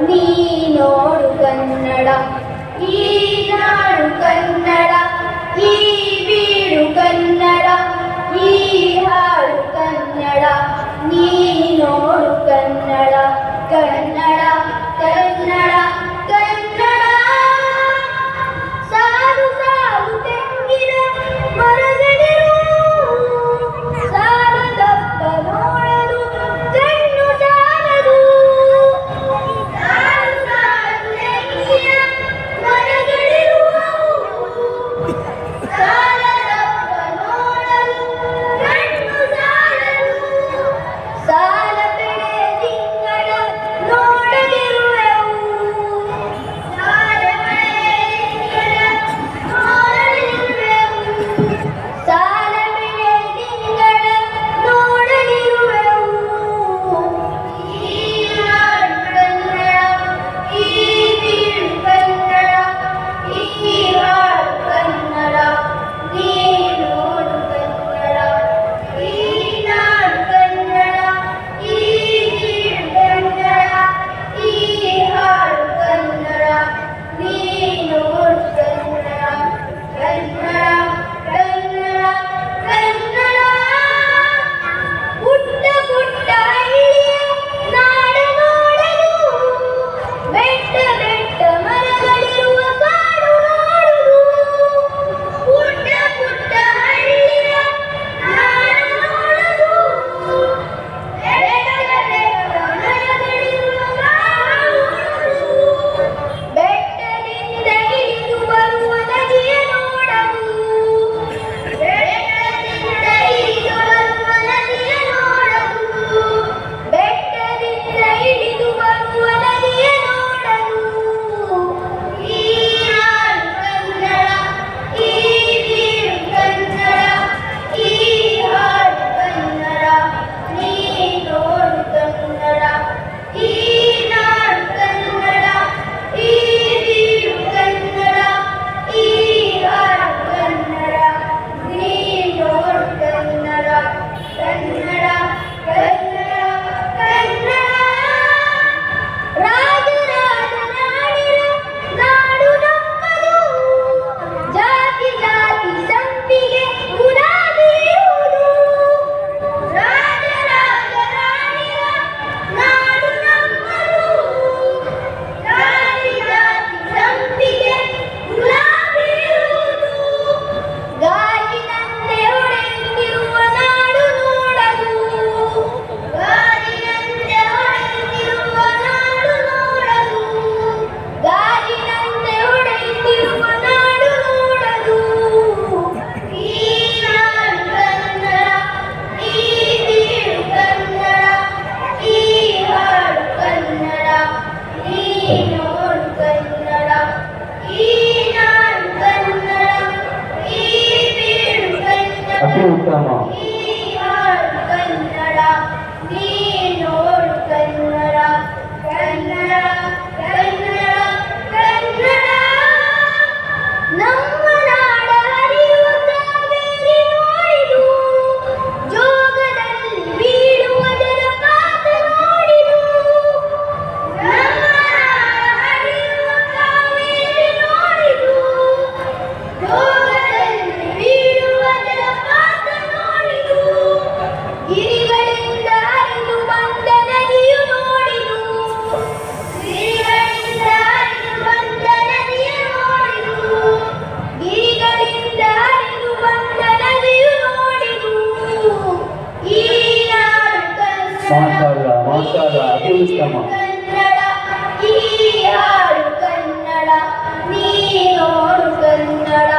ನೀನೋಡು ಕನ್ನಡ, ಈ ನಾಡು ಕನ್ನಡ, ಈ ಬೀಡು ಕನ್ನಡ, ಈ ಹಾಡು ಕನ್ನಡ. ನೀನೋಡು ಕನ್ನಡ, ಕನ್ನಡ ಕನ್ನಡ ಕನ್ನಡ. ಸಾಲು ಸಾಲು ತೆಂಗಿನ ಮರಗಳಿರು, ಸಾಲದಪ್ಪ ನೋಡಲು ಕಣ್ಣು ಸಾಲದು. ಸಾಲು ಸಾಲು ತೆಂಗಿನ ಮರಗಳಿರುವವು, ಸಾಲದಪ್ಪ ನೋಡಲು ಕಣ್ಣು ಸಾಲದು. ಸಾಲ ಬೆಳೆ ತಿಂಗಳ ನೋಡಲಿರುವೆವು, ಸಾಲ ಬೆಳೆ ತಿಂಗಳ ನೋಡಲಿರುವೆವು, ಸಾಲ ಬೆಳೆ ತಿಂಗಳ ನೋಡಲಿರುವೆವು. ಈ ನಾಡು ಕನ್ನಡ, ಈ ಬೀಡು ಕನ್ನಡ, ಈ ಹಾಡು ಕನ್ನಡ. ನೀನೋಡು ಕನ್ನಡ, ಈ ನಾಡು ಕನ್ನಡ, ಈ ಬೀಡು ಕನ್ನಡ, ಈ ಹಾಡು ಕನ್ನಡ. ನೀನೋಡು ಕನ್ನಡ, ಕನ್ನಡ ಕನ್ನಡ ಕನ್ನಡ. ಪುಟ್ಟ ಪುಟ್ಟ ಹಳ್ಳಿಯ ನಾಡ ನೋಡಲು, ಬೆಟ್ಟ ಬೆಟ್ಟ ಮರಗಳಿರುವ ಕಾಡು ನೋಡುವುದು. ಪುಟ್ಟ ಪುಟ್ಟ ಹಳ್ಳಿಯ ನಾಡ ನೋಡಲು, ಬೆಟ್ಟ ಬೆಟ್ಟ ಮರಗಳಿರುವ ಕಾಡು ನೋಡುವುದು. ಬೆಟ್ಟದಿಂದ ಇಳಿದು ಬರುವ ನದಿಯ ನೋಡಲು, ಬೆಟ್ಟದಿಂದ ಇಳಿದು ಬರುವ ನದಿಯ ನೋಡಲು, ಬೆಟ್ಟದಿಂದ ಇಳಿದು ಬರುವ ನದಿಯ ನೋಡಲು. ಈ ನಾಡು ಕನ್ನಡ, ಈ ಬೀಡು ಕನ್ನಡ, ಈ ಹಾಡು ಕನ್ನಡ. ನೀನೋಡು ಕನ್ನಡ, ಈ ನಾಡು ಕನ್ನಡ, ಈ ಬೀಡು ಕನ್ನಡ, ಈ ಹಾಡು ಕನ್ನಡ. ನೀನೋಡು ಕನ್ನಡ, ಕನ್ನಡ ಕನ್ನಡ ಕನ್ನಡ. ರಾಜರಾಜನಾಡಿನ ನಾಡು ನಮ್ಮದು, ಜಾತಿ ಜಾತಿ ಸಂಪಿಗೆ ಗುಲಾಬಿ ಇರುವುದು. ರಾಜರಾಜನಾಡಿನ ನಾಡು ನಮ್ಮದು, ಜಾತಿ ಜಾತಿ ಸಂಪಿಗೆ ಗುಲಾಬಿ ಇರುವುದು. ಗಾಜಿನಂತೆ ಹೊಳೆಯುತ್ತಿರುವ ನಾಡು ನೋಡಲು, ಗಾಜಿನಂತೆ ಹೊಳೆಯುತ್ತಿರುವ ನಾಡು ನೋಡಲು, ಗಾಜಿನಂತೆ ಹೊಳೆಯುತ್ತಿರುವ ನಾಡು ನೋಡಲು. ಈ ನಾಡು ಕನ್ನಡ, ಈ ಬೀಡು ಕನ್ನಡ, ಈ ಹಾಡು ಕನ್ನಡ. ನೀನೋಡು ಕನ್ನಡ, ಈ ನಾಡು ಕನ್ನಡ, ಈ ಬೀಡು ಕನ್ನಡ, ಅತಿ ಉತ್ತಮ. ಈ ಹಾಡು ಕನ್ನಡ. ನೀನೋಡು ಕನ್ನಡ, ಕನ್ನಡ ಕನ್ನಡ ಕನ್ನಡ. ನಮ್ಮ ನಾಡ ಹರಿಯುವ ಕಾವೇರಿ ನೋಡಿದು, ಜೋಗದಲ್ಲಿ ಬೀಳುವ ಜಲಪಾತ ನೋಡಿದು. ನಮ್ಮ ನಾಡ ಹರಿಯುವ ಕಾವೇರಿ ನೋಡಿದು, ಜೋಗದಲ್ಲಿ ಬೀಳುವ ಜಲಪಾತ ನೋಡಿದು. ಗಿರಿಗಳಿಂದ ಹರಿದು ಬಂದ ನದಿಯು ನೋಡಿದು, ಗಿರಿಗಳಿಂದ ಹರಿದು ಬಂದ ನದಿಯು ನೋಡಿದು, ಗಿರಿಗಳಿಂದ ಹರಿದು ಬಂದ ನದಿಯು ನೋಡಿದು. ಈ ನಾಡು ಕನ್ನಡ, ಮಾಷಾಅಲ್ಲಾ, ಮಾಷಾಅಲ್ಲಾ, ಅತಿ ಉತ್ತಮ. ಕನ್ನಡ, ಈ ಹಾಡು ಕನ್ನಡ. ನೀನೋಡು ಕನ್ನಡ.